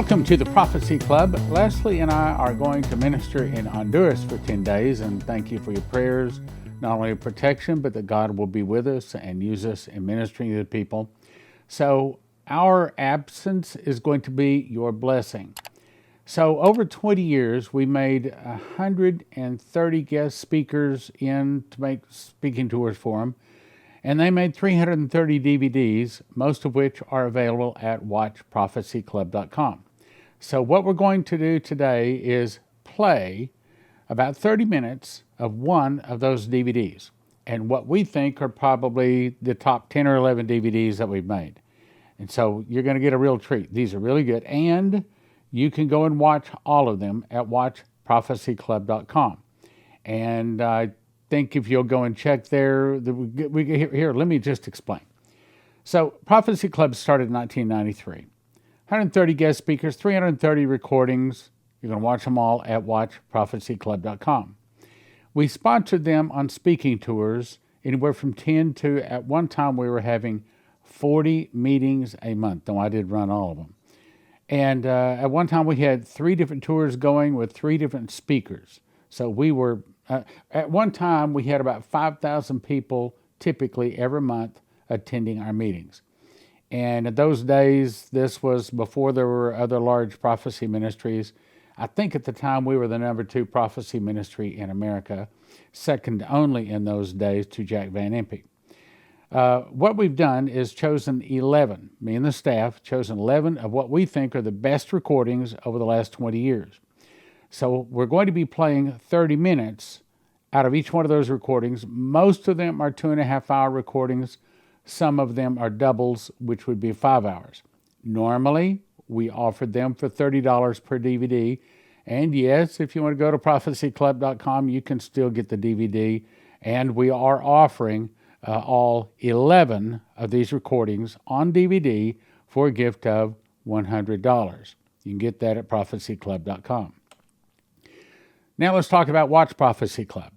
Welcome to the Prophecy Club. Leslie and I are going to minister in Honduras for 10 days, and thank you for your prayers, not only protection, but that God will be with us and use us in ministering to the people. So our absence is going to be your blessing. So over 20 years, we made 130 guest speakers in to make speaking tours for them, and they made 330 DVDs, most of which are available at watchprophecyclub.com. So what we're going to do today is play about 30 minutes of one of those DVDs, and what we think are probably the top 10 or 11 DVDs that we've made. And so you're going to get a real treat. These are really good, and you can go and watch all of them at watchprophecyclub.com. And I think if you'll go and check there, here, let me just explain. So Prophecy Club started in 1993. 130 guest speakers, 330 recordings. You're going to watch them all at watchprophecyclub.com. We sponsored them on speaking tours, anywhere from 10 to, at one time we were having 40 meetings a month. No, I did run all of them. And at one time we had 3 different tours going with 3 different speakers. So we were, at one time we had about 5,000 people typically every month attending our meetings. And in those days, this was before there were other large prophecy ministries. I think at the time we were the number 2 prophecy ministry in America, second only in those days to Jack Van Impe. What we've done is chosen 11, me and the staff, chosen 11 of what we think are the best recordings over the last 20 years. So we're going to be playing 30 minutes out of each one of those recordings. Most of them are 2.5-hour recordings. Some of them are doubles, which would be 5 hours. Normally, we offered them for $30 per DVD. And yes, if you want to go to prophecyclub.com, you can still get the DVD. And we are offering all 11 of these recordings on DVD for a gift of $100. You can get that at prophecyclub.com. Now let's talk about Watch Prophecy Club.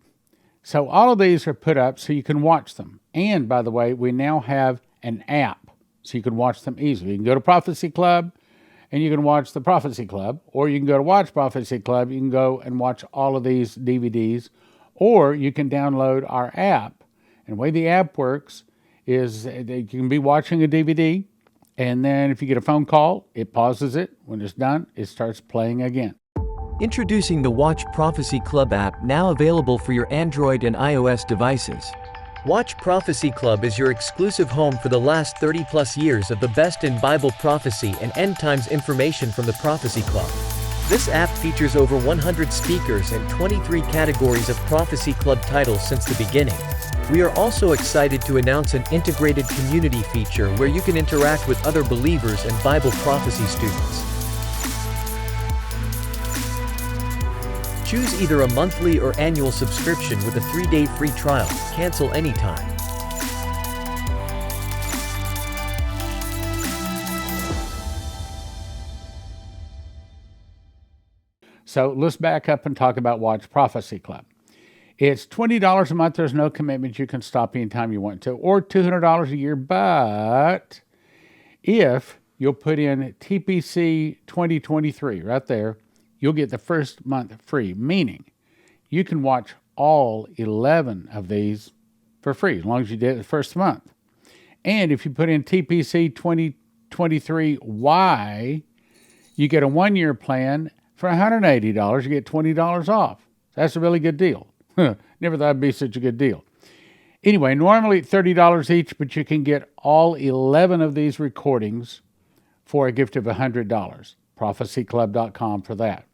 So all of these are put up so you can watch them. And by the way, we now have an app so you can watch them easily. You can go to Prophecy Club and you can watch the Prophecy Club, or you can go to Watch Prophecy Club. You can go and watch all of these DVDs, or you can download our app. And the way the app works is you can be watching a DVD, and then if you get a phone call, it pauses it. When it's done, it starts playing again. Introducing the Watch Prophecy Club app, now available for your Android and iOS devices. Watch Prophecy Club is your exclusive home for the last 30+ years of the best in Bible prophecy and end times information from the Prophecy Club. This app features over 100 speakers and 23 categories of Prophecy Club titles since the beginning. We are also excited to announce an integrated community feature where you can interact with other believers and Bible prophecy students. Choose either a monthly or annual subscription with a 3-day free trial. Cancel anytime. So let's back up and talk about Watch Prophecy Club. It's $20 a month. There's no commitment. You can stop anytime you want to, or $200 a year. But if you'll put in TPC 2023 right there, you'll get the first month free, meaning you can watch all 11 of these for free as long as you did it the first month. And if you put in TPC 2023Y, you get a 1-year plan for $180. You get $20 off. That's a really good deal. Never thought it'd be such a good deal. Anyway, normally $30 each, but you can get all 11 of these recordings for a gift of $100. prophecyclub.com for that.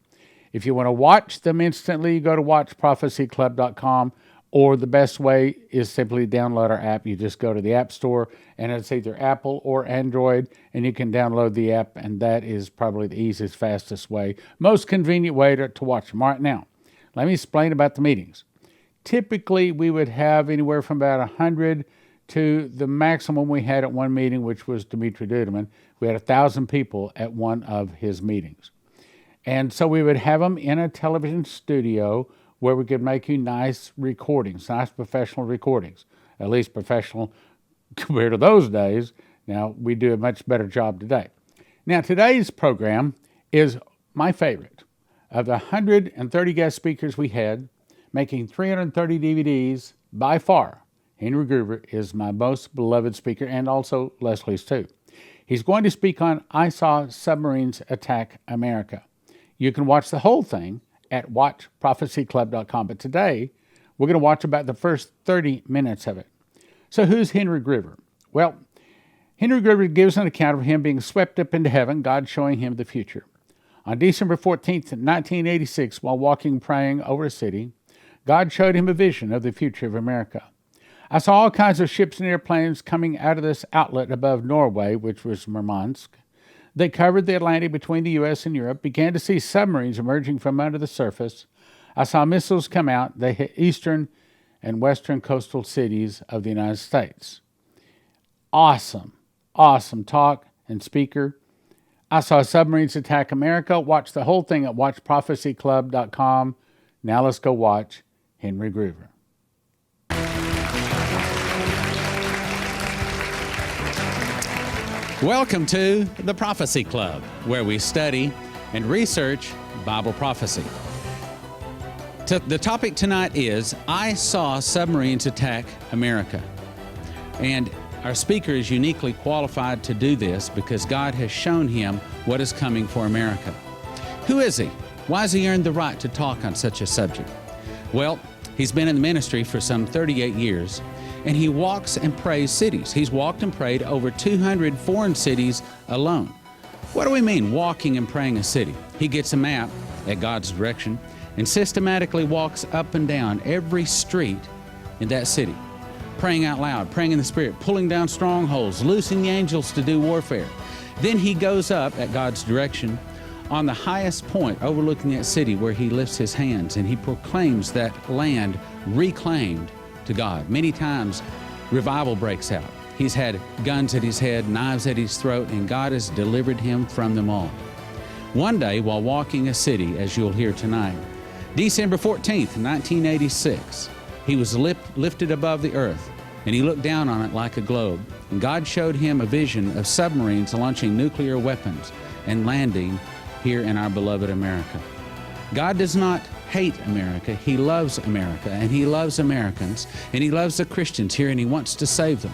If you want to watch them instantly, you go to watchprophecyclub.com, or the best way is simply download our app. You just go to the App Store, and it's either Apple or Android, and you can download the app, and that is probably the easiest, fastest way, most convenient way to watch them. All right, now, let me explain about the meetings. Typically, we would have anywhere from about 100 to the maximum we had at one meeting, which was Dimitri Duduman. We had 1,000 people at one of his meetings. And so we would have them in a television studio where we could make you nice recordings, nice professional recordings, at least professional compared to those days. Now, we do a much better job today. Now, today's program is my favorite. Of the 130 guest speakers we had, making 330 DVDs, by far, Henry Gruver is my most beloved speaker, and also Leslie's too. He's going to speak on I Saw Submarines Attack America. You can watch the whole thing at watchprophecyclub.com, but today we're going to watch about the first 30 minutes of it. So who's Henry Gruver? Well, Henry Gruver gives an account of him being swept up into heaven, God showing him the future. On December 14th, 1986, while walking praying over a city, God showed him a vision of the future of America. I saw all kinds of ships and airplanes coming out of this outlet above Norway, which was Murmansk. They covered the Atlantic between the U.S. and Europe, began to see submarines emerging from under the surface. I saw missiles come out. They hit eastern and western coastal cities of the United States. Awesome talk and speaker. I Saw Submarines Attack America. Watch the whole thing at watchprophecyclub.com. Now let's go watch Henry Gruver. Welcome to the Prophecy Club, where we study and research Bible prophecy. The topic tonight is I Saw Submarines Attack America. And our speaker is uniquely qualified to do this because God has shown him what is coming for America. Who is he? Why has he earned the right to talk on such a subject? Well, he's been in the ministry for some 38 years, and he walks and prays cities. He's walked and prayed over 200 foreign cities alone. What do we mean, walking and praying a city? He gets a map at God's direction and systematically walks up and down every street in that city, praying out loud, praying in the Spirit, pulling down strongholds, loosing the angels to do warfare. Then he goes up at God's direction on the highest point overlooking that city, where he lifts his hands and he proclaims that land reclaimed to God. Many times revival breaks out. He's had guns at his head, knives at his throat, and God has delivered him from them all. One day, while walking a city, as you'll hear tonight, December 14th, 1986, he was lifted above the earth, and he looked down on it like a globe. And God showed him a vision of submarines launching nuclear weapons and landing here in our beloved America. God does not hate America. He loves America, and he loves Americans, and he loves the Christians here, and he wants to save them.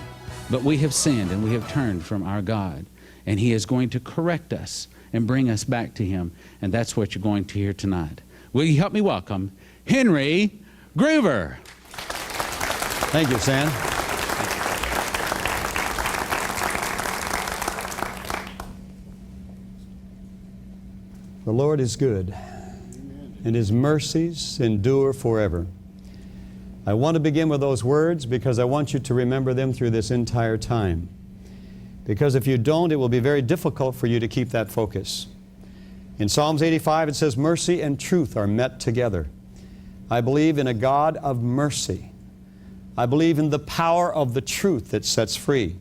But we have sinned, and we have turned from our God, and he is going to correct us and bring us back to him, and that's what you're going to hear tonight. Will you help me welcome Henry Gruver? Thank you, Sam. The Lord is good, and his mercies endure forever. I want to begin with those words because I want you to remember them through this entire time. Because if you don't, it will be very difficult for you to keep that focus. In Psalms 85, it says, mercy and truth are met together. I believe in a God of mercy. I believe in the power of the truth that sets free.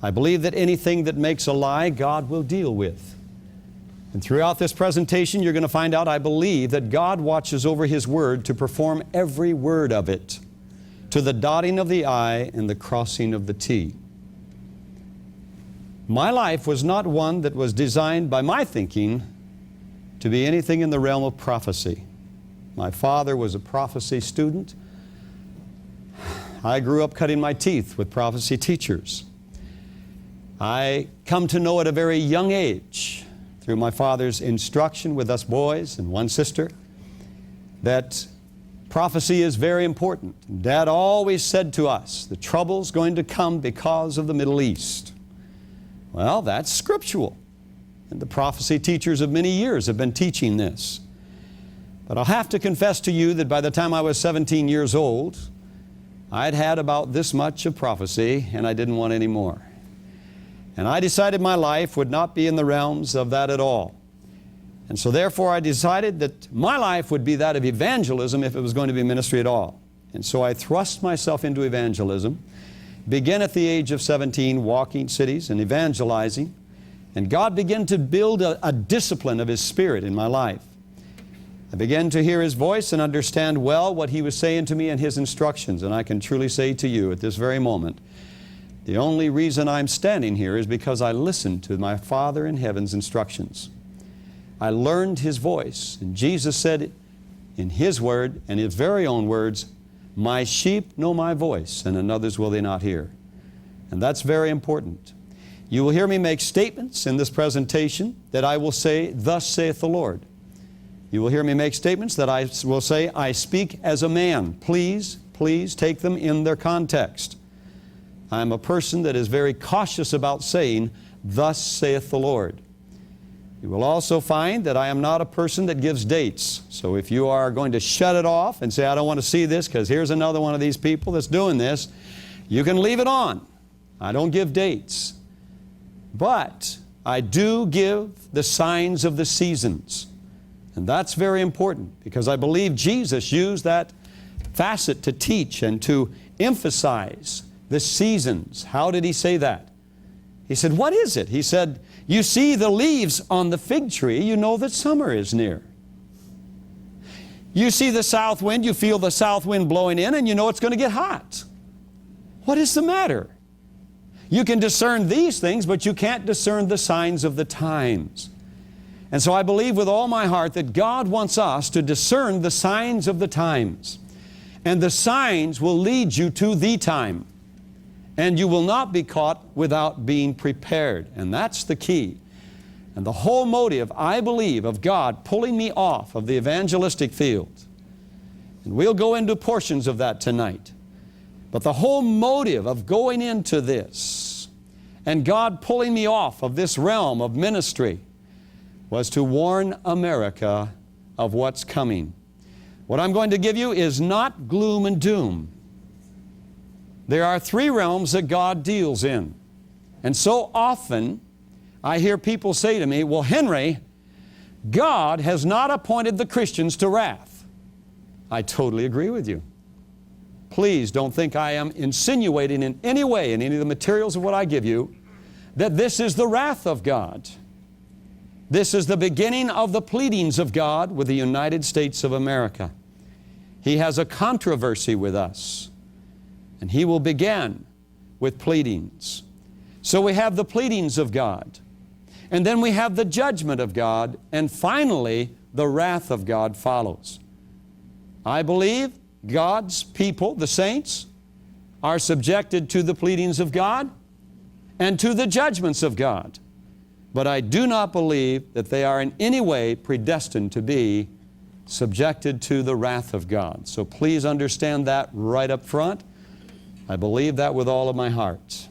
I believe that anything that makes a lie, God will deal with. And throughout this presentation, you're going to find out I believe that God watches over his word to perform every word of it, to the dotting of the I and the crossing of the T. My life was not one that was designed by my thinking to be anything in the realm of prophecy. My father was a prophecy student. I grew up cutting my teeth with prophecy teachers. I come to know at a very young age, through my father's instruction with us boys and one sister, that prophecy is very important. Dad always said to us, the trouble's going to come because of the Middle East. Well, that's scriptural. And the prophecy teachers of many years have been teaching this. But I'll have to confess to you that by the time I was 17 years old, I'd had about this much of prophecy, and I didn't want any more. And I decided my life would not be in the realms of that at all. And so therefore I decided that my life would be that of evangelism if it was going to be ministry at all. And so I thrust myself into evangelism, began at the age of 17 walking cities and evangelizing, and God began to build a discipline of his Spirit in my life. I began to hear his voice and understand well what he was saying to me and his instructions. And I can truly say to you at this very moment, the only reason I'm standing here is because I listened to my Father in heaven's instructions. I learned His voice. And Jesus said in His word, and His very own words, "My sheep know my voice, and another's will they not hear." And that's very important. You will hear me make statements in this presentation that I will say, "Thus saith the Lord." You will hear me make statements that I will say, "I speak as a man." Please take them in their context. I'm a person that is very cautious about saying, "Thus saith the Lord." You will also find that I am not a person that gives dates. So if you are going to shut it off and say, "I don't want to see this because here's another one of these people that's doing this," you can leave it on. I don't give dates. But I do give the signs of the seasons. And that's very important because I believe Jesus used that facet to teach and to emphasize the seasons. How did He say that? He said, "What is it?" He said, "You see the leaves on the fig tree, you know that summer is near. You see the south wind, you feel the south wind blowing in, and you know it's going to get hot. What is the matter? You can discern these things, but you can't discern the signs of the times." And so I believe with all my heart that God wants us to discern the signs of the times. And the signs will lead you to the time. And you will not be caught without being prepared. And that's the key. And the whole motive, I believe, of God pulling me off of the evangelistic field, and we'll go into portions of that tonight, but the whole motive of going into this and God pulling me off of this realm of ministry was to warn America of what's coming. What I'm going to give you is not gloom and doom. There are three realms that God deals in. And so often I hear people say to me, "Well, Henry, God has not appointed the Christians to wrath." I totally agree with you. Please don't think I am insinuating in any way in any of the materials of what I give you that this is the wrath of God. This is the beginning of the pleadings of God with the United States of America. He has a controversy with us, and He will begin with pleadings. So we have the pleadings of God, and then we have the judgment of God, and finally the wrath of God follows. I believe God's people, the saints, are subjected to the pleadings of God and to the judgments of God. But I do not believe that they are in any way predestined to be subjected to the wrath of God. So please understand that right up front. I believe that with all of my heart.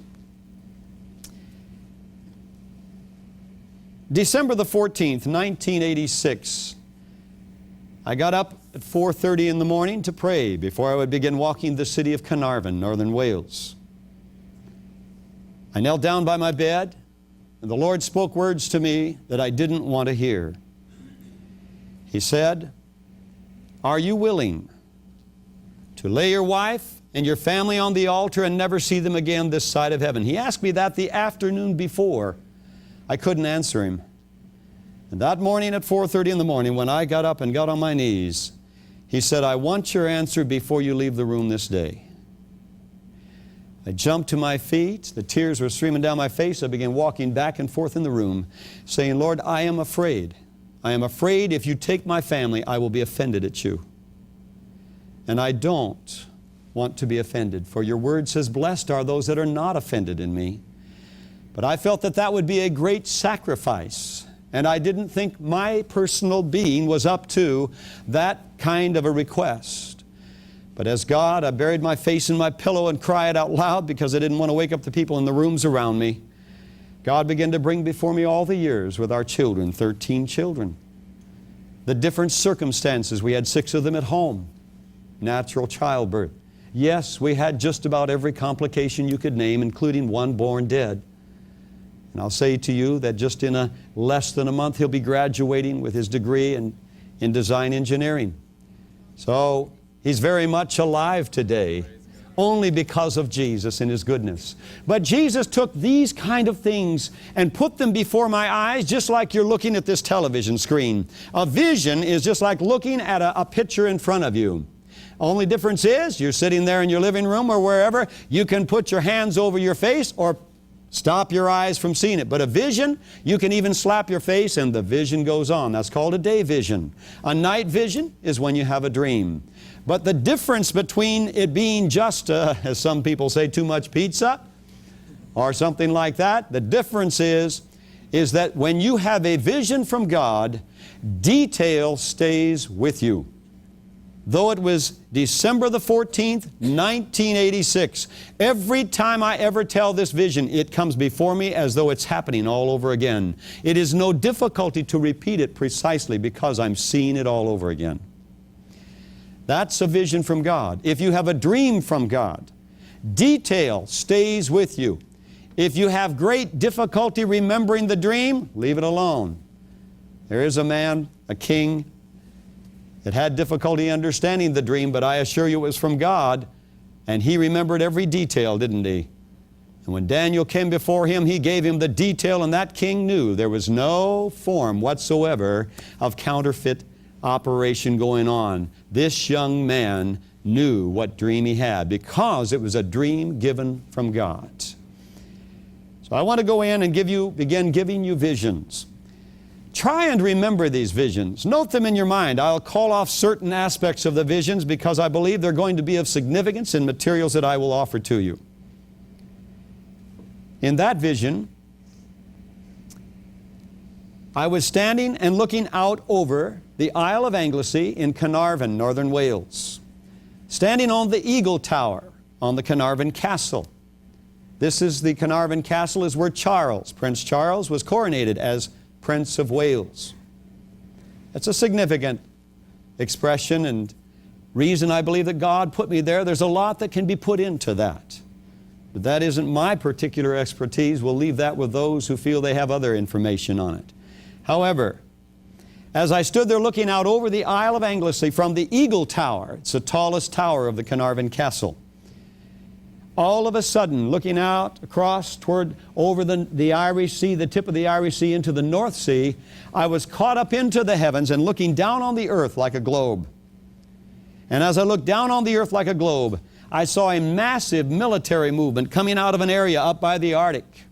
December the 14th, 1986, I got up at 4:30 in the morning to pray before I would begin walking the city of Carnarvon, northern Wales. I knelt down by my bed, and the Lord spoke words to me that I didn't want to hear. He said, "Are you willing to lay your wife and your family on the altar and never see them again this side of heaven?" He asked me that the afternoon before. I couldn't answer him. And that morning at 4:30 in the morning, when I got up and got on my knees, he said, "I want your answer before you leave the room this day." I jumped to my feet. The tears were streaming down my face. I began walking back and forth in the room, saying, "Lord, I am afraid. I am afraid if you take my family, I will be offended at you. And I don't want to be offended, for your word says, 'Blessed are those that are not offended in me.'" But I felt that that would be a great sacrifice, and I didn't think my personal being was up to that kind of a request. But as God, I buried my face in my pillow and cried out loud because I didn't want to wake up the people in the rooms around me. God began to bring before me all the years with our children, 13 children. The different circumstances. We had 6 of them at home. Natural childbirth. Yes, we had just about every complication you could name, including one born dead. And I'll say to you that just in less than a month, he'll be graduating with his degree in design engineering. So he's very much alive today, only because of Jesus and His goodness. But Jesus took these kind of things and put them before my eyes, just like you're looking at this television screen. A vision is just like looking at a picture in front of you. Only difference is, you're sitting there in your living room or wherever, you can put your hands over your face or Stop your eyes from seeing it. But a vision, you can even slap your face and the vision goes on. That's called a day vision. A night vision is when you have a dream. But the difference between it being just, as some people say, too much pizza or something like that, the difference is that when you have a vision from God, detail stays with you. Though it was December the 14th, 1986, every time I ever tell this vision, it comes before me as though it's happening all over again. It is no difficulty to repeat it precisely because I'm seeing it all over again. That's a vision from God. If you have a dream from God, detail stays with you. If you have great difficulty remembering the dream, leave it alone. There is a man, a king, that had difficulty understanding the dream, but I assure you it was from God, and he remembered every detail, didn't he? And when Daniel came before him, he gave him the detail, and that king knew there was no form whatsoever of counterfeit operation going on. This young man knew what dream he had because it was a dream given from God. So I want to go in and begin giving you visions. Try and remember these visions. Note them in your mind. I'll call off certain aspects of the visions because I believe they're going to be of significance in materials that I will offer to you. In that vision, I was standing and looking out over the Isle of Anglesey in Carnarvon, northern Wales, standing on the Eagle Tower on the Carnarvon Castle. This is the Carnarvon Castle, is where Prince Charles was coronated as Prince of Wales. That's a significant expression and reason I believe that God put me there. There's a lot that can be put into that. But that isn't my particular expertise. We'll leave that with those who feel they have other information on it. However, as I stood there looking out over the Isle of Anglesey from the Eagle Tower, it's the tallest tower of the Carnarvon Castle, all of a sudden, looking out across over the Irish Sea, the tip of the Irish Sea into the North Sea, I was caught up into the heavens and looking down on the earth like a globe. And as I looked down on the earth like a globe, I saw a massive military movement coming out of an area up by the Arctic.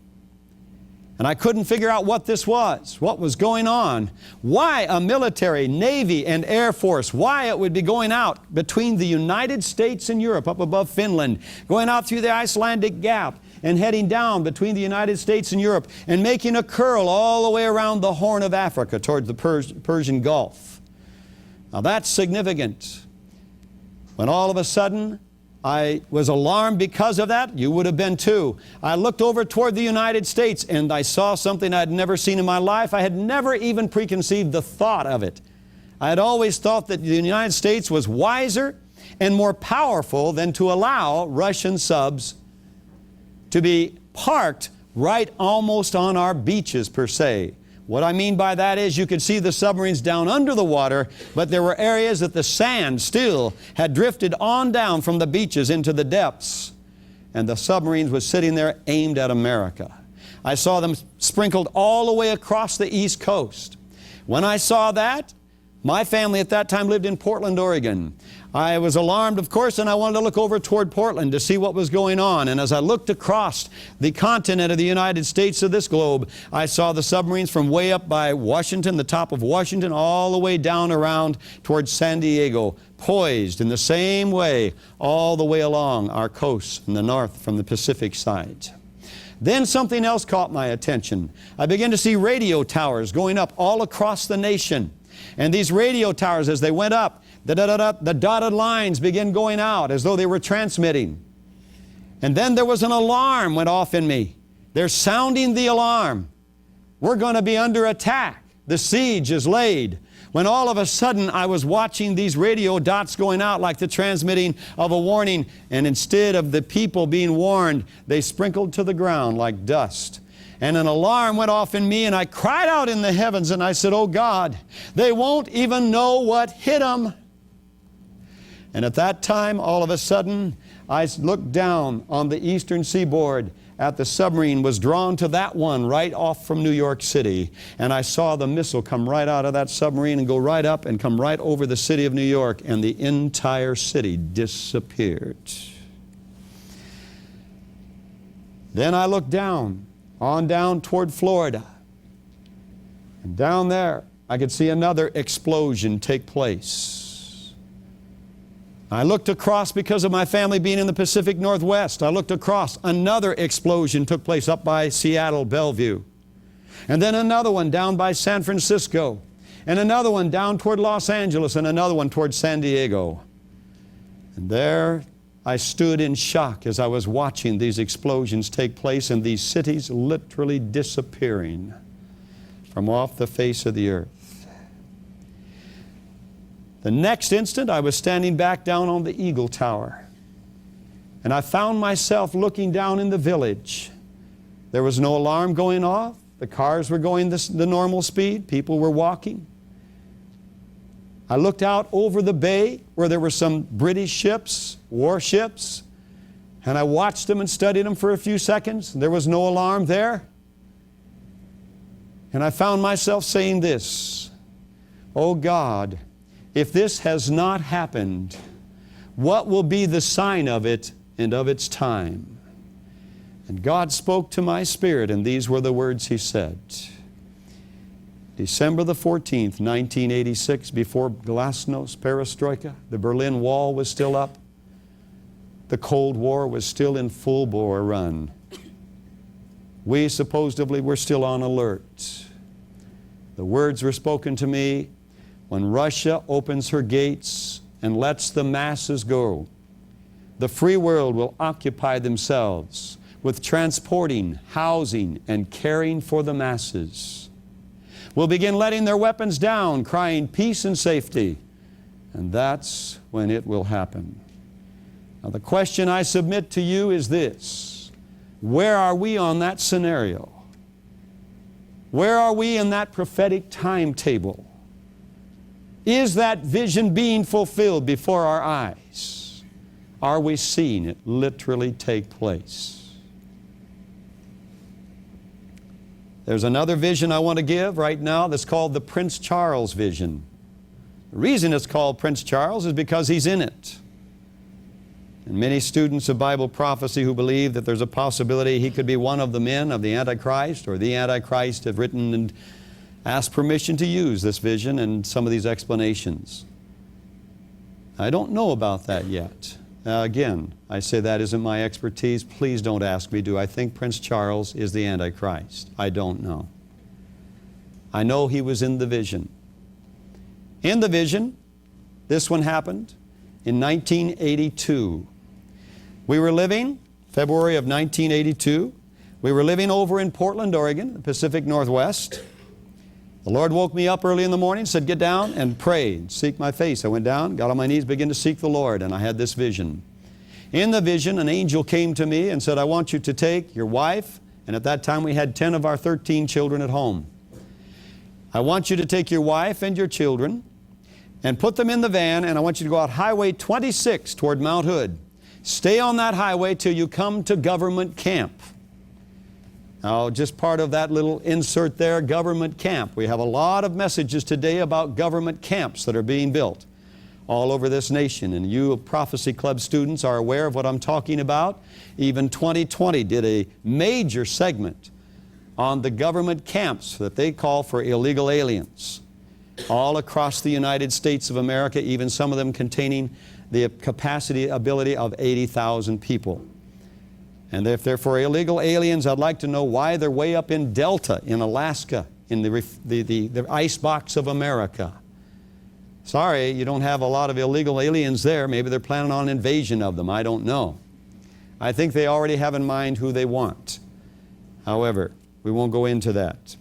And I couldn't figure out what this was, what was going on, why a military, Navy, and Air Force, why it would be going out between the United States and Europe up above Finland, going out through the Icelandic Gap and heading down between the United States and Europe and making a curl all the way around the Horn of Africa towards the Persian Gulf. Now that's significant. When all of a sudden I was alarmed because of that. You would have been too. I looked over toward the United States and I saw something I had never seen in my life. I had never even preconceived the thought of it. I had always thought that the United States was wiser and more powerful than to allow Russian subs to be parked right almost on our beaches per se. What I mean by that is you could see the submarines down under the water, but there were areas that the sand still had drifted on down from the beaches into the depths. And the submarines were sitting there aimed at America. I saw them sprinkled all the way across the East Coast. When I saw that, my family at that time lived in Portland, Oregon. I was alarmed, of course, and I wanted to look over toward Portland to see what was going on. And as I looked across the continent of the United States of this globe, I saw the submarines from way up by Washington, the top of Washington, all the way down around towards San Diego, poised in the same way all the way along our coast in the north from the Pacific side. Then something else caught my attention. I began to see radio towers going up all across the nation. And these radio towers, as they went up, the dotted lines began going out as though they were transmitting. And then there was an alarm went off in me. They're sounding the alarm. We're going to be under attack. The siege is laid. When all of a sudden I was watching these radio dots going out like the transmitting of a warning, and instead of the people being warned, they sprinkled to the ground like dust. And an alarm went off in me, and I cried out in the heavens, and I said, "Oh God, they won't even know what hit them." And at that time, all of a sudden, I looked down on the eastern seaboard at the submarine was drawn to that one right off from New York City. And I saw the missile come right out of that submarine and go right up and come right over the city of New York, and the entire city disappeared. Then I looked down, on down toward Florida. And down there, I could see another explosion take place. I looked across because of my family being in the Pacific Northwest. I looked across. Another explosion took place up by Seattle, Bellevue. And then another one down by San Francisco. And another one down toward Los Angeles. And another one toward San Diego. And there I stood in shock as I was watching these explosions take place and these cities literally disappearing from off the face of the earth. The next instant, I was standing back down on the Eagle Tower. And I found myself looking down in the village. There was no alarm going off. The cars were going the normal speed. People were walking. I looked out over the bay where there were some British ships, warships, and I watched them and studied them for a few seconds. There was no alarm there. And I found myself saying this, "Oh God, if this has not happened, what will be the sign of it and of its time?" And God spoke to my spirit, and these were the words He said. December the 14th, 1986, before Glasnost, Perestroika, the Berlin Wall was still up. The Cold War was still in full bore run. We supposedly were still on alert. The words were spoken to me, when Russia opens her gates and lets the masses go, the free world will occupy themselves with transporting, housing, and caring for the masses. Will begin letting their weapons down, crying peace and safety. And that's when it will happen. Now the question I submit to you is this: where are we on that scenario? Where are we in that prophetic timetable? Is that vision being fulfilled before our eyes? Are we seeing it literally take place? There's another vision I want to give right now that's called the Prince Charles vision. The reason it's called Prince Charles is because he's in it. And many students of Bible prophecy who believe that there's a possibility he could be one of the men of the Antichrist, or the Antichrist, have written and asked permission to use this vision and some of these explanations. I don't know about that yet. Again, I say that isn't my expertise. Please don't ask me, do I think Prince Charles is the Antichrist? I don't know. I know he was in the vision. In the vision, this one happened in 1982. We were living, February of 1982, we were living over in Portland, Oregon, the Pacific Northwest. The Lord woke me up early in the morning, said, "Get down and pray, and seek my face." I went down, got on my knees, began to seek the Lord, and I had this vision. In the vision, an angel came to me and said, "I want you to take your wife," and at that time we had 10 of our 13 children at home. "I want you to take your wife and your children and put them in the van, and I want you to go out Highway 26 toward Mount Hood. Stay on that highway till you come to government camp." Now, just part of that little insert there, government camp. We have a lot of messages today about government camps that are being built all over this nation. And you Prophecy Club students are aware of what I'm talking about. Even 2020 did a major segment on the government camps that they call for illegal aliens all across the United States of America, even some of them containing the ability of 80,000 people. And if they're for illegal aliens, I'd like to know why they're way up in Delta, in Alaska, in the ice box of America. Sorry, you don't have a lot of illegal aliens there. Maybe they're planning on an invasion of them. I don't know. I think they already have in mind who they want. However, we won't go into that.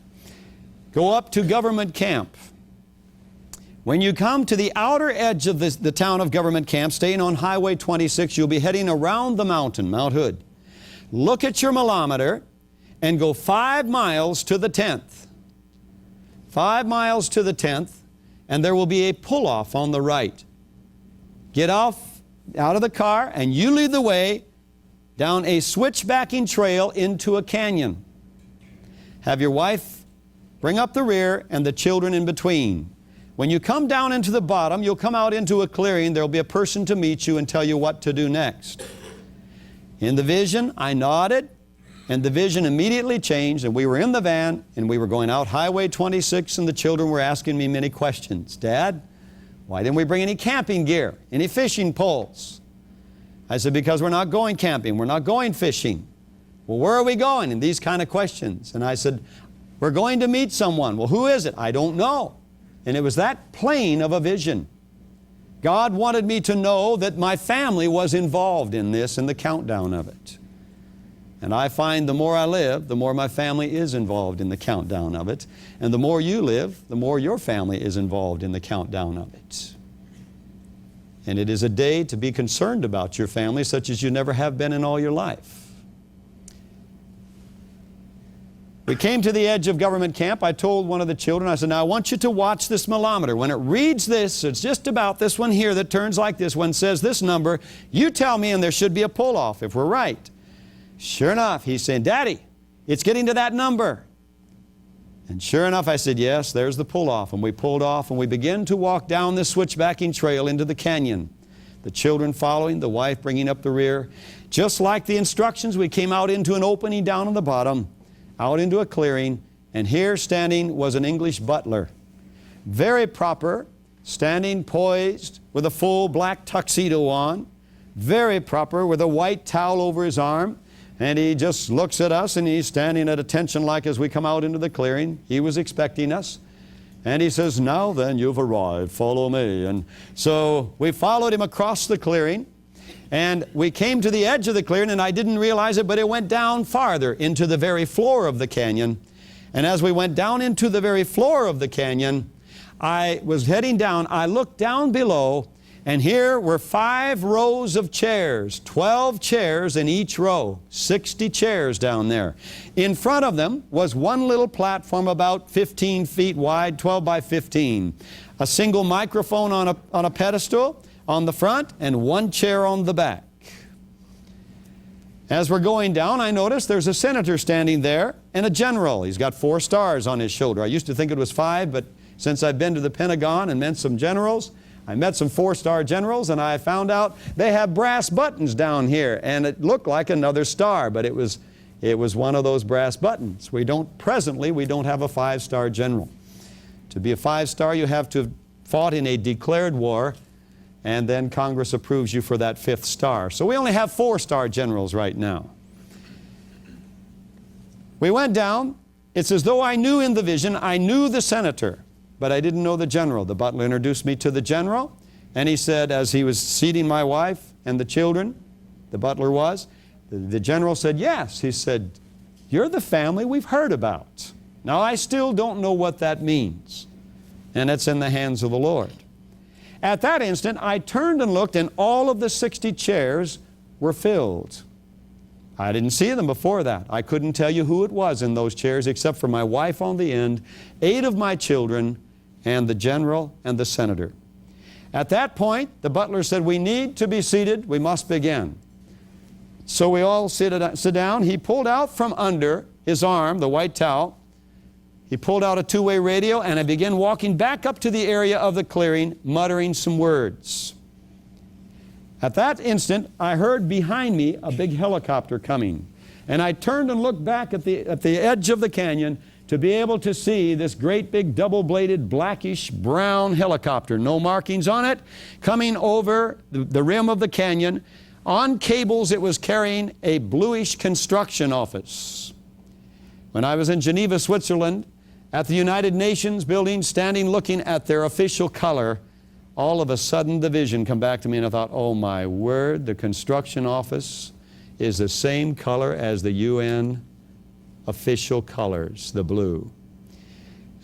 Go up to government camp. When you come to the outer edge of the town of government camp, staying on Highway 26, you'll be heading around the mountain, Mount Hood. Look at your milometer and go 5 miles to the 10th. 5 miles to the 10th, and there will be a pull-off on the right. Get off out of the car and you lead the way down a switchbacking trail into a canyon. Have your wife bring up the rear and the children in between. When you come down into the bottom, you'll come out into a clearing. There'll be a person to meet you and tell you what to do next. In the vision, I nodded, And the vision immediately changed, and we were in the van, and we were going out Highway 26, and the children were asking me many questions. Dad, why didn't we bring any camping gear, any fishing poles? I said, because we're not going camping, we're not going fishing. Well, where are we going? And these kind of questions. And I said, we're going to meet someone. Well, who is it? I don't know. And it was that plain of a vision. God wanted me to know that my family was involved in this and the countdown of it. And I find the more I live, the more my family is involved in the countdown of it. And the more you live, the more your family is involved in the countdown of it. And it is a day to be concerned about your family such as you never have been in all your life. We came to the edge of government camp. I told one of the children, I said, now I want you to watch this milometer. When it reads this, it's just about this one here that turns like this one, says this number, you tell me and there should be a pull-off if we're right. Sure enough, he's saying, Daddy, it's getting to that number. And sure enough, I said, yes, there's the pull-off. And we pulled off, and we began to walk down this switchbacking trail into the canyon. The children following, the wife bringing up the rear. Just like the instructions, we came out into an opening down on the bottom, out into a clearing, and here standing was an English butler. Very proper, standing poised with a full black tuxedo on. Very proper with a white towel over his arm. And he just looks at us, and he's standing at attention like as we come out into the clearing. He was expecting us. And he says, now then, you've arrived. Follow me. And so we followed him across the clearing. And we came to the edge of the clearing, and I didn't realize it, but it went down farther into the very floor of the canyon. And as we went down into the very floor of the canyon, I was heading down. I looked down below, and here were 5 rows of chairs, 12 chairs in each row, 60 chairs down there. In front of them was one little platform about 15 feet wide, 12 by 15. A single microphone on a pedestal on the front, and one chair on the back. As we're going down, I noticed there's a senator standing there and a general. He's got 4 stars on his shoulder. I used to think it was 5, but since I've been to the Pentagon and met some generals, I met some 4-star generals, and I found out they have brass buttons down here, and it looked like another star, but it was one of those brass buttons. Presently, we don't have a 5-star general. To be a 5-star, you have to have fought in a declared war, and then Congress approves you for that 5th star. So we only have 4-star generals right now. We went down. It's as though I knew in the vision, I knew the senator, but I didn't know the general. The butler introduced me to the general, and he said, as he was seating my wife and the children, the butler was, the general said, yes. He said, you're the family we've heard about. Now, I still don't know what that means, and it's in the hands of the Lord. At that instant, I turned and looked, and all of the 60 chairs were filled. I didn't see them before that. I couldn't tell you who it was in those chairs except for my wife on the end, 8 of my children, and the general and the senator. At that point, the butler said, we need to be seated. We must begin. So we all sit down. He pulled out from under his arm, the white towel. He pulled out a 2-way radio, and I began walking back up to the area of the clearing, muttering some words. At that instant, I heard behind me a big helicopter coming. And I turned and looked back at the edge of the canyon to be able to see this great big double-bladed blackish brown helicopter, no markings on it, coming over the rim of the canyon. On cables, it was carrying a bluish construction office. When I was in Geneva, Switzerland, at the United Nations building, standing looking at their official color, all of a sudden the vision come back to me, and I thought, oh my word, the construction office is the same color as the UN official colors, the blue.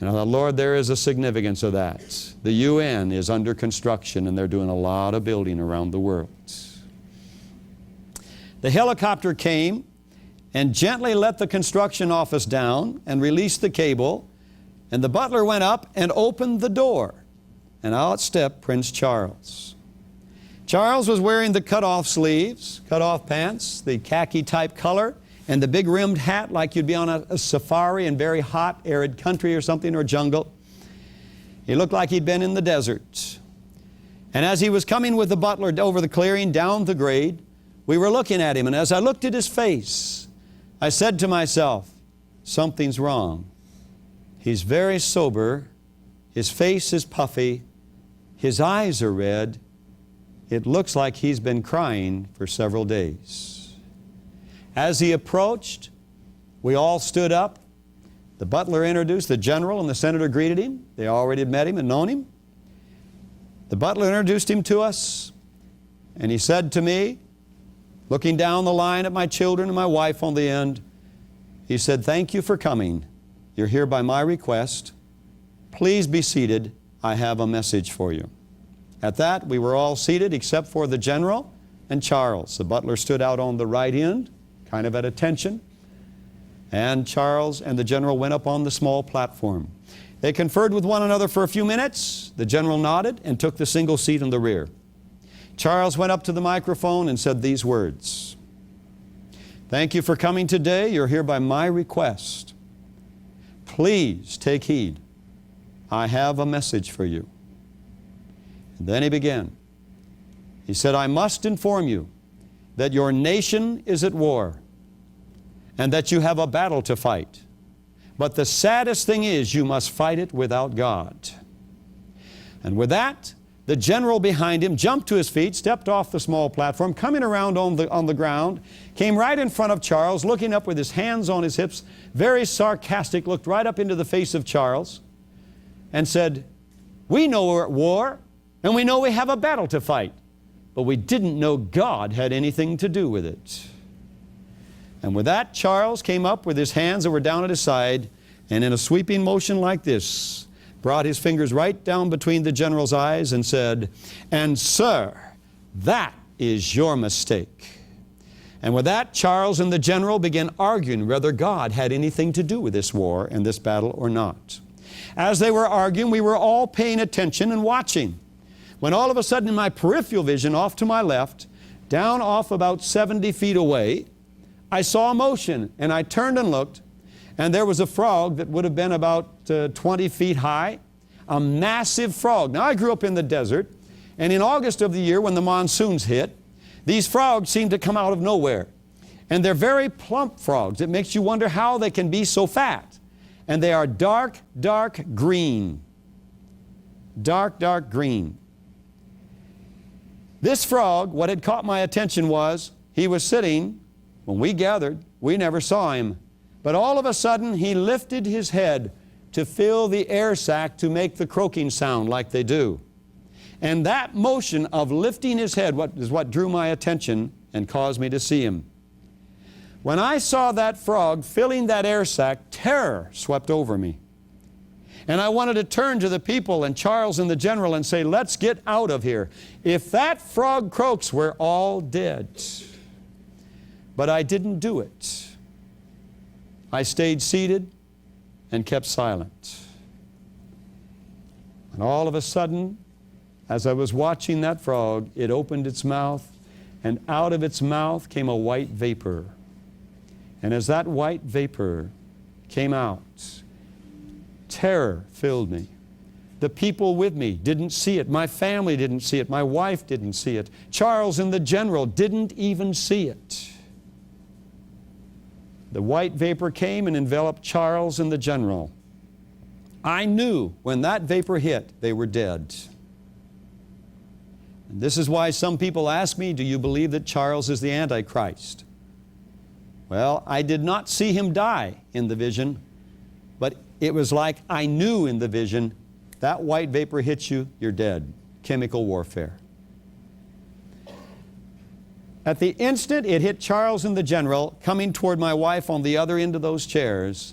And I thought, Lord, there is a significance of that. The UN is under construction, and they're doing a lot of building around the world. The helicopter came and gently let the construction office down and released the cable, and the butler went up and opened the door, and out stepped Prince Charles. Charles was wearing the cut-off sleeves, cut-off pants, the khaki-type color, and the big rimmed hat like you'd be on a safari in very hot, arid country or something, or jungle. He looked like he'd been in the desert. And as he was coming with the butler over the clearing down the grade, we were looking at him, and as I looked at his face, I said to myself, something's wrong. He's very sober. His face is puffy. His eyes are red. It looks like he's been crying for several days. As he approached, we all stood up. The butler introduced the general, and the senator greeted him. They already had met him and known him. The butler introduced him to us, and he said to me, looking down the line at my children and my wife on the end, he said, "Thank you for coming. You're here by my request. Please be seated. I have a message for you." At that, we were all seated except for the general and Charles. The butler stood out on the right end, kind of at attention. And Charles and the general went up on the small platform. They conferred with one another for a few minutes. The general nodded and took the single seat in the rear. Charles went up to the microphone and said these words, "Thank you for coming today. You're here by my request. Please take heed. I have a message for you." And then he began. He said, "I must inform you that your nation is at war and that you have a battle to fight. But the saddest thing is you must fight it without God." And with that, the general behind him jumped to his feet, stepped off the small platform, coming around on the ground, came right in front of Charles, looking up with his hands on his hips, very sarcastic, looked right up into the face of Charles and said, "We know we're at war, and we know we have a battle to fight, but we didn't know God had anything to do with it." And with that, Charles came up with his hands that were down at his side, and in a sweeping motion like this, brought his fingers right down between the general's eyes and said, "And sir, that is your mistake." And with that, Charles and the general began arguing whether God had anything to do with this war and this battle or not. As they were arguing, we were all paying attention and watching, when all of a sudden in my peripheral vision off to my left, down off about 70 feet away, I saw a motion, and I turned and looked, and there was a frog that would have been about 20 feet high, a massive frog. Now, I grew up in the desert, and in August of the year when the monsoons hit, these frogs seem to come out of nowhere. And they're very plump frogs. It makes you wonder how they can be so fat. And they are dark, dark green. Dark, dark green. This frog, what had caught my attention was, he was sitting. When we gathered, we never saw him. But all of a sudden, he lifted his head to fill the air sac to make the croaking sound like they do. And that motion of lifting his head is what drew my attention and caused me to see him. When I saw that frog filling that air sac, terror swept over me. And I wanted to turn to the people and Charles and the general and say, "Let's get out of here. If that frog croaks, we're all dead." But I didn't do it. I stayed seated and kept silent. And all of a sudden, as I was watching that frog, it opened its mouth, and out of its mouth came a white vapor. And as that white vapor came out, terror filled me. The people with me didn't see it. My family didn't see it. My wife didn't see it. Charles and the general didn't even see it. The white vapor came and enveloped Charles and the general. I knew when that vapor hit, they were dead. And this is why some people ask me, "Do you believe that Charles is the Antichrist?" Well, I did not see him die in the vision, but it was like I knew in the vision, that white vapor hits you, you're dead. Chemical warfare. At the instant it hit Charles and the general, coming toward my wife on the other end of those chairs,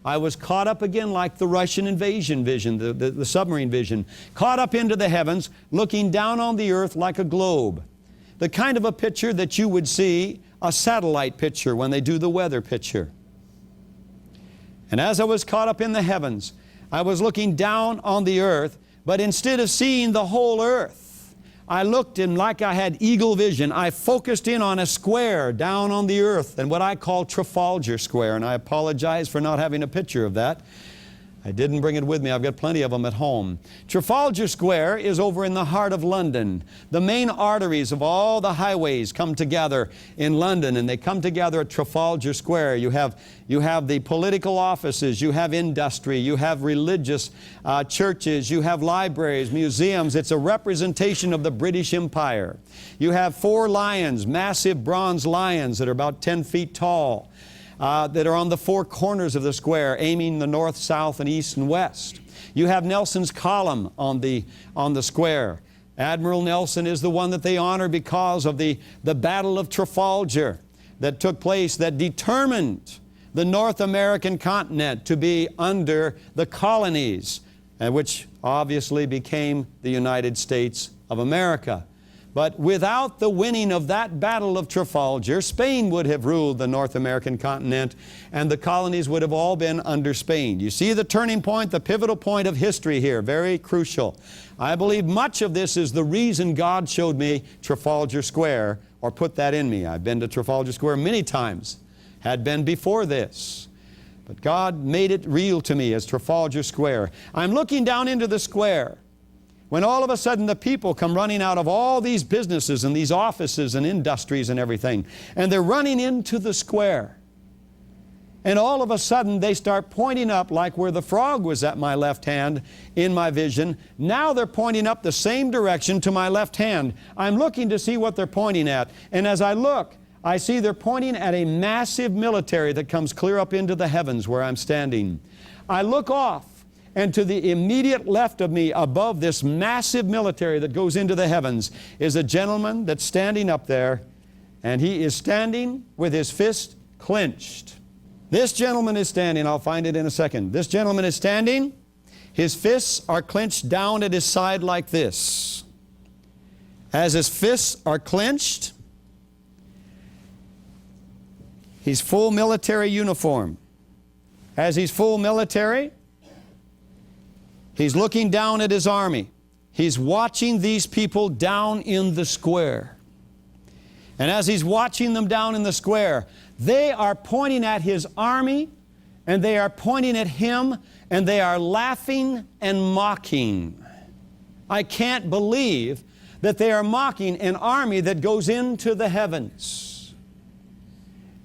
I was caught up again like the Russian invasion vision, the submarine vision, caught up into the heavens, looking down on the earth like a globe. The kind of a picture that you would see, a satellite picture when they do the weather picture. And as I was caught up in the heavens, I was looking down on the earth, but instead of seeing the whole earth, I looked and like I had eagle vision, I focused in on a square down on the earth and what I call Trafalgar Square, and I apologize for not having a picture of that. I didn't bring it with me. I've got plenty of them at home. Trafalgar Square is over in the heart of London. The main arteries of all the highways come together in London, and they come together at Trafalgar Square. You have the political offices, you have industry, you have religious churches, you have libraries, museums. It's a representation of the British Empire. You have 4 lions, massive bronze lions that are about 10 feet tall. That are on the 4 corners of the square, aiming the north, south, and east and west. You have Nelson's column on the square. Admiral Nelson is the one that they honor because of the Battle of Trafalgar that took place, that determined the North American continent to be under the colonies, and which obviously became the United States of America. But without the winning of that Battle of Trafalgar, Spain would have ruled the North American continent, and the colonies would have all been under Spain. You see the turning point, the pivotal point of history here, very crucial. I believe much of this is the reason God showed me Trafalgar Square, or put that in me. I've been to Trafalgar Square many times, had been before this. But God made it real to me as Trafalgar Square. I'm looking down into the square, when all of a sudden the people come running out of all these businesses and these offices and industries and everything, and they're running into the square. And all of a sudden they start pointing up, like where the frog was at my left hand in my vision. Now they're pointing up the same direction to my left hand. I'm looking to see what they're pointing at. And as I look, I see they're pointing at a massive military that comes clear up into the heavens where I'm standing. I look off, and to the immediate left of me, above this massive military that goes into the heavens, is a gentleman that's standing up there, and he is standing with his fist clenched. This gentleman is standing, I'll find it in a second. This gentleman is standing, his fists are clenched down at his side like this. As his fists are clenched, he's full military uniform. As he's full military, he's looking down at his army. He's watching these people down in the square. And as he's watching them down in the square, they are pointing at his army, and they are pointing at him, and they are laughing and mocking. I can't believe that they are mocking an army that goes into the heavens.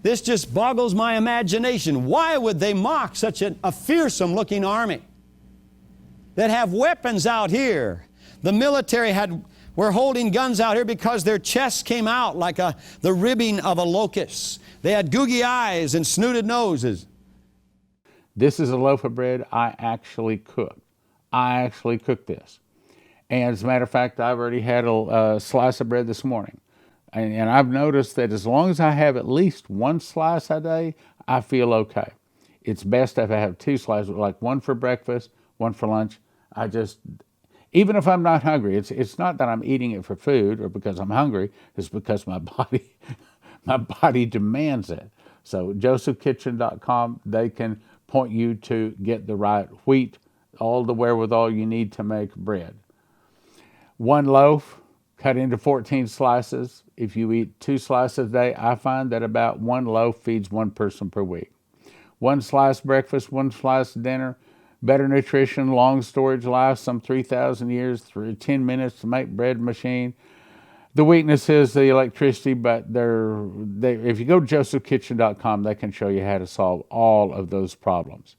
This just boggles my imagination. Why would they mock such a fearsome-looking army that have weapons out here? The military were holding guns out here because their chests came out like the ribbing of a locust. They had googie eyes and snooted noses. This is a loaf of bread I actually cooked. I actually cooked this. And as a matter of fact, I've already had a slice of bread this morning. And I've noticed that as long as I have at least 1 slice a day, I feel okay. It's best if I have 2 slices, like 1 for breakfast, 1 for lunch. Even if I'm not hungry, it's not that I'm eating it for food or because I'm hungry, it's because my body demands it. So josephkitchen.com, they can point you to get the right wheat, all the wherewithal you need to make bread. 1 loaf cut into 14 slices. If you eat 2 slices a day, I find that about 1 loaf feeds 1 person per week. 1 slice breakfast, 1 slice dinner. Better nutrition, long storage life, some 3,000 years, 10 minutes to make bread machine. The weakness is the electricity, but if you go to josephkitchen.com, they can show you how to solve all of those problems.